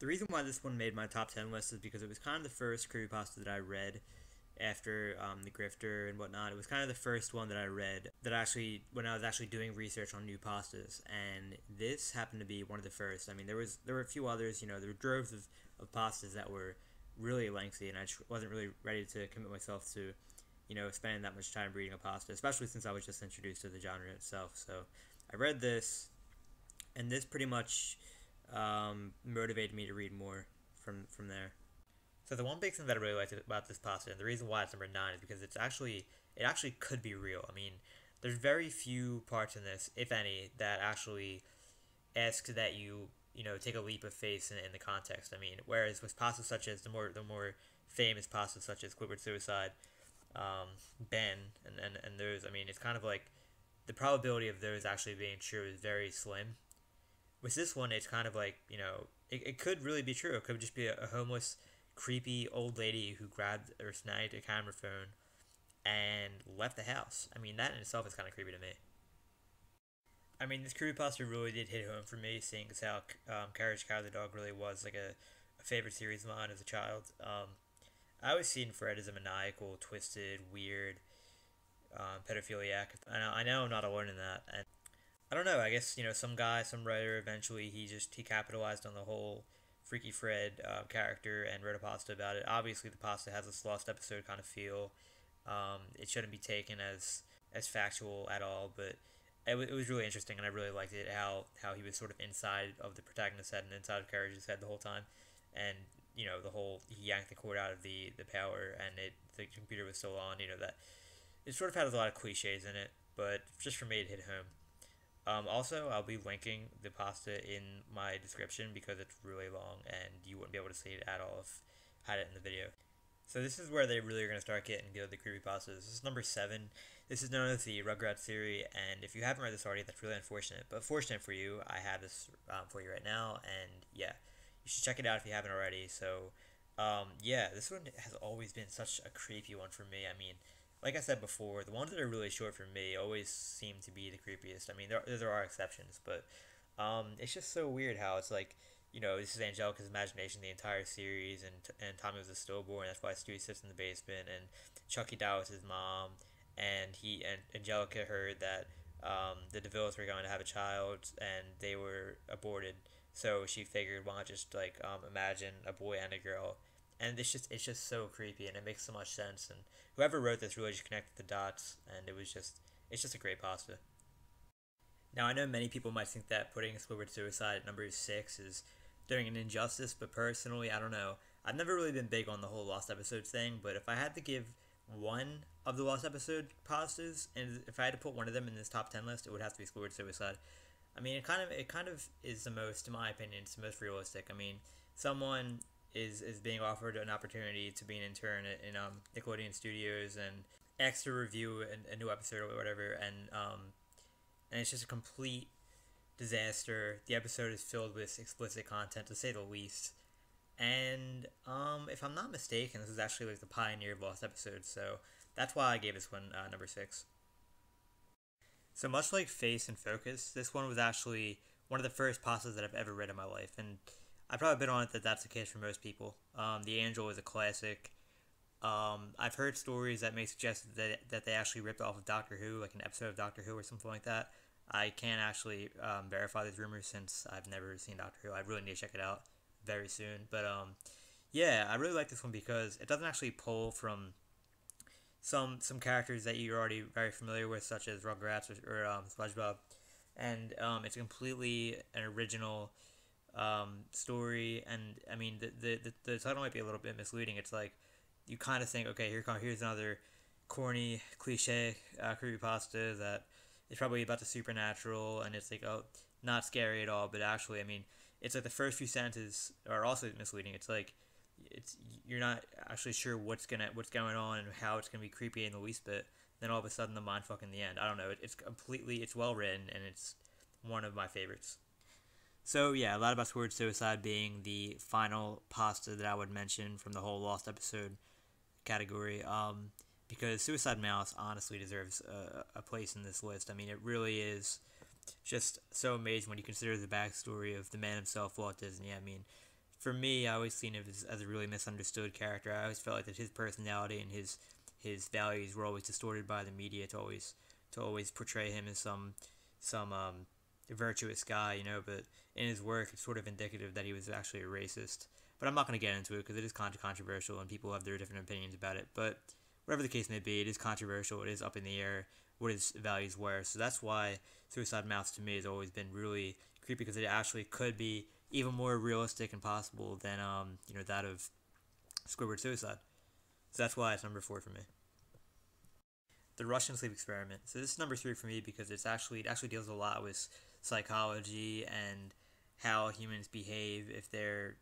The reason why this one made my top 10 list is because it was kind of the first creepypasta that I read after The Grifter and whatnot. It was kind of the first one that I read that actually, when I was actually doing research on new pastas, and this happened to be one of the first. I mean, there were a few others. There were droves of pastas that were really lengthy, and I wasn't really ready to commit myself to, spending that much time reading a pasta, especially since I was just introduced to the genre itself. So I read this, and this pretty much motivated me to read more from there. So the one big thing that I really liked about this pasta, and the reason why it's number nine, is because it actually could be real. I mean, there's very few parts in this, if any, that actually ask that you take a leap of faith in the context. I mean, whereas with pastas such as the more famous pastas such as Squidward Suicide, Ben, and those, I mean, it's kind of like the probability of those actually being true is very slim. With this one, it's kind of like, it could really be true. It could just be a homeless, creepy old lady who grabbed or snagged a camera phone and left the house. I mean, that in itself is kind of creepy to me. I mean, this creepypasta really did hit home for me, seeing as how Courage the Cowardly Dog really was like a favorite series of mine as a child. I always seen Fred as a maniacal, twisted, weird, pedophiliac. I know I'm not alone in that, and I don't know. I guess some guy, some writer, eventually he capitalized on the whole Freaky Fred character and wrote a pasta about it. Obviously, the pasta has this lost episode kind of feel. It shouldn't be taken as factual at all, but it was really interesting, and I really liked it how he was sort of inside of the protagonist's head and inside of Carriage's head the whole time, and the whole he yanked the cord out of the power, and the computer was still on. That it sort of had a lot of cliches in it, but just for me it hit home. Also, I'll be linking the pasta in my description because it's really long and you wouldn't be able to see it at all if I had it in the video. So this is where they really are going to start getting good at the creepypastas. This is number 7. This is known as the Rugrats series, and if you haven't read this already, that's really unfortunate. But fortunate for you, I have this for you right now, and yeah, you should check it out if you haven't already. So, yeah, this one has always been such a creepy one for me. I mean, like I said before, the ones that are really short for me always seem to be the creepiest. I mean, there are exceptions, but it's just so weird how it's like, this is Angelica's imagination the entire series, and Tommy was a stillborn. That's why Stewie sits in the basement, and Chucky Dow was his mom, and Angelica heard that the DeVilles were going to have a child, and they were aborted. So she figured, why not just like imagine a boy and a girl, and it's just so creepy, and it makes so much sense. And whoever wrote this really just connected the dots, and it's just a great pasta. Now I know many people might think that putting Squidward Suicide at number 6 is doing an injustice, but personally, I don't know. I've never really been big on the whole lost episodes thing, but if I had to give one of the lost episode pastas, and if I had to put one of them in this top 10 list, it would have to be Squidward Suicide. I mean, it kind of is the most, in my opinion, it's the most realistic. I mean, someone is being offered an opportunity to be an intern in Nickelodeon Studios and asked to review a new episode or whatever, and it's just a complete disaster. The episode is filled with explicit content, to say the least. And if I'm not mistaken, this is actually like the pioneer of lost episodes, so that's why I gave this one number 6. So much like Face and Focus, this one was actually one of the first pastas that I've ever read in my life, and I've probably been on it that that's the case for most people. The Angel is a classic. I've heard stories that may suggest that they actually ripped off of Doctor Who, like an episode of Doctor Who or something like that. I can't actually verify these rumors since I've never seen Doctor Who. I really need to check it out very soon. But yeah, I really like this one because it doesn't actually pull from some characters that you're already very familiar with, such as Rugrats or SpongeBob, and it's completely an original story. And I mean, the title might be a little bit misleading. It's like you kind of think, okay, here's another corny cliche creepypasta that is probably about the supernatural, and it's like, oh, not scary at all. But actually, I mean, it's like the first few sentences are also misleading. It's like you're not actually sure what's going on and how it's gonna be creepy in the least bit. Then all of a sudden, the mind fuck in the end. I don't know. It's well written, and it's one of my favorites. So yeah, a lot about Sword Suicide being the final pasta that I would mention from the whole Lost episode category. Because Suicide Mouse honestly deserves a place in this list. I mean, it really is just so amazing when you consider the backstory of the man himself, Walt Disney. I mean, for me, I always seen him as a really misunderstood character. I always felt like that his personality and his values were always distorted by the media to always portray him as some virtuous guy, you know. But in his work, it's sort of indicative that he was actually a racist. But I'm not going to get into it because it is kind of controversial and people have their different opinions about it. But whatever the case may be, it is controversial. It is up in the air what his values were. So that's why Suicide Mouse to me has always been really creepy, because it actually could be even more realistic and possible than that of Squidward suicide. So that's why it's number 4 for me. The Russian sleep experiment. So this is number 3 for me because it actually deals a lot with psychology and how humans behave if they're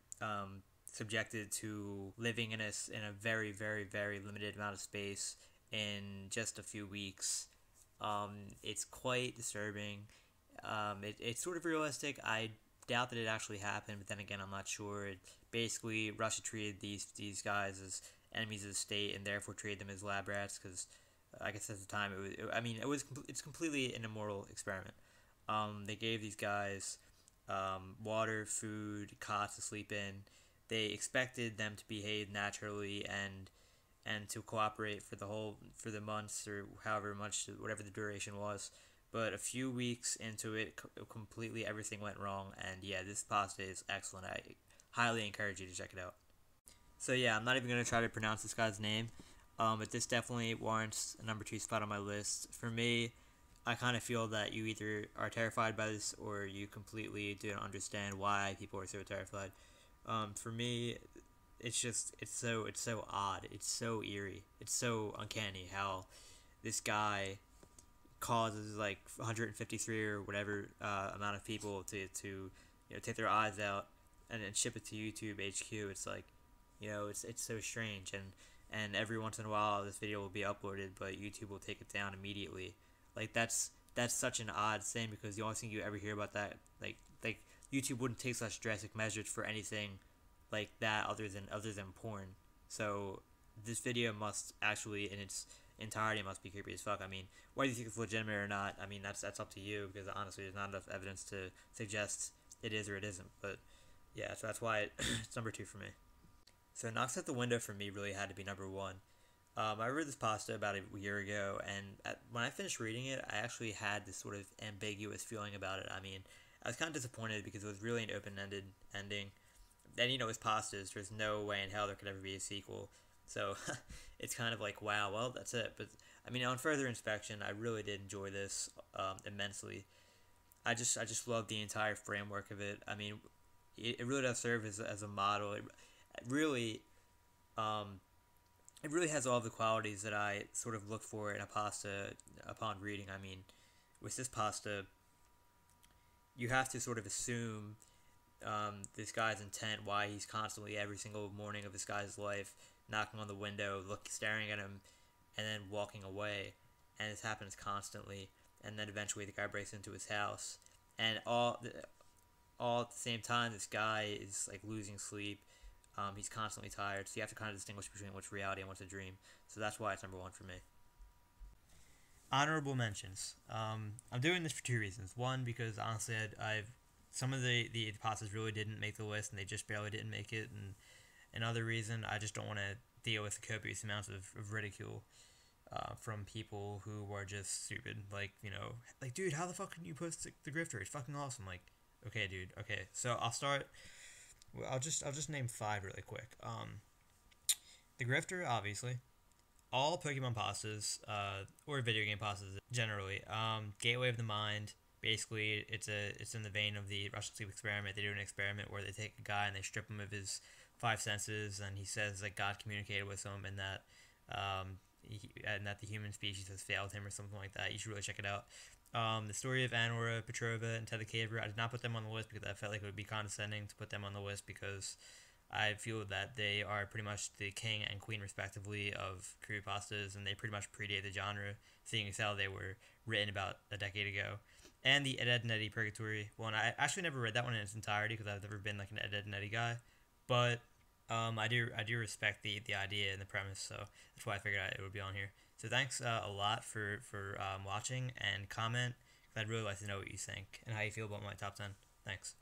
subjected to living in a very, very, very limited amount of space in just a few weeks. It's quite disturbing. It's sort of realistic. I doubt that it actually happened, but then again, I'm not sure. Basically, Russia treated these guys as enemies of the state and therefore treated them as lab rats because, I guess at the time, it's completely an immoral experiment. They gave these guys water, food, cots to sleep in. They expected them to behave naturally and to cooperate for the months or however much, whatever the duration was. But a few weeks into it, completely everything went wrong. And yeah, this pasta is excellent. I highly encourage you to check it out. So yeah, I'm not even going to try to pronounce this guy's name. But this definitely warrants a number 2 spot on my list. For me, I kind of feel that you either are terrified by this or you completely don't understand why people are so terrified. For me, it's so odd. It's so eerie. It's so uncanny how this guy causes like 153 or whatever amount of people to take their eyes out and then ship it to YouTube HQ. It's like, it's so strange, and every once in a while this video will be uploaded, but YouTube will take it down immediately. Like that's such an odd thing, because the only thing you ever hear about that, like YouTube wouldn't take such drastic measures for anything like that other than porn. So this video must actually, in its entirety, must be creepy as fuck. I mean, whether you think it's legitimate or not, I mean, that's up to you, because honestly, there's not enough evidence to suggest it is or it isn't. But yeah, so that's why it's number 2 for me. So Knocks at the Window for me really had to be number 1. I read this pasta about a year ago, and when I finished reading it, I actually had this sort of ambiguous feeling about it. I mean, I was kind of disappointed because it was really an open-ended ending. And it's pastas. There's no way in hell there could ever be a sequel. So it's kind of like, wow, well, that's it. But I mean, on further inspection, I really did enjoy this immensely. I just love the entire framework of it. I mean, it really does serve as a model. It really has all the qualities that I sort of look for in a pasta upon reading. I mean, with this pasta, you have to sort of assume this guy's intent, why he's constantly, every single morning of this guy's life, knocking on the window, staring at him, and then walking away. And this happens constantly. And then eventually the guy breaks into his house. And all at the same time, this guy is like losing sleep. He's constantly tired. So you have to kind of distinguish between what's reality and what's a dream. So that's why it's number 1 for me. Honorable mentions. I'm doing this for 2 reasons. One, because honestly, some of the pastas really didn't make the list, and they just barely didn't make it. And another reason, I just don't want to deal with the copious amounts of ridicule from people who are just stupid. Like, dude, how the fuck can you post the grifter? It's fucking awesome. Like, okay, dude. Okay, so I'll start. Well, I'll just name 5 really quick. The grifter, obviously. All Pokemon pastas, or video game pastas generally. Gateway of the Mind. Basically, it's in the vein of the Russian sleep experiment. They do an experiment where they take a guy and they strip him of his 5 senses, and he says that God communicated with him, and that the human species has failed him or something like that. You should really check it out. The story of Anora Petrova and Ted the Caver, I did not put them on the list because I felt like it would be condescending to put them on the list, because I feel that they are pretty much the king and queen, respectively, of creepypastas, and they pretty much predate the genre, seeing as how they were written about a decade ago. And the Ed, Edd n Eddy Purgatory one, I actually never read that one in its entirety because I've never been like an Ed, Edd n Eddy guy, but I do respect the idea and the premise, so that's why I figured it would be on here. So thanks a lot for watching, and comment, because I'd really like to know what you think and how you feel about my top 10. Thanks.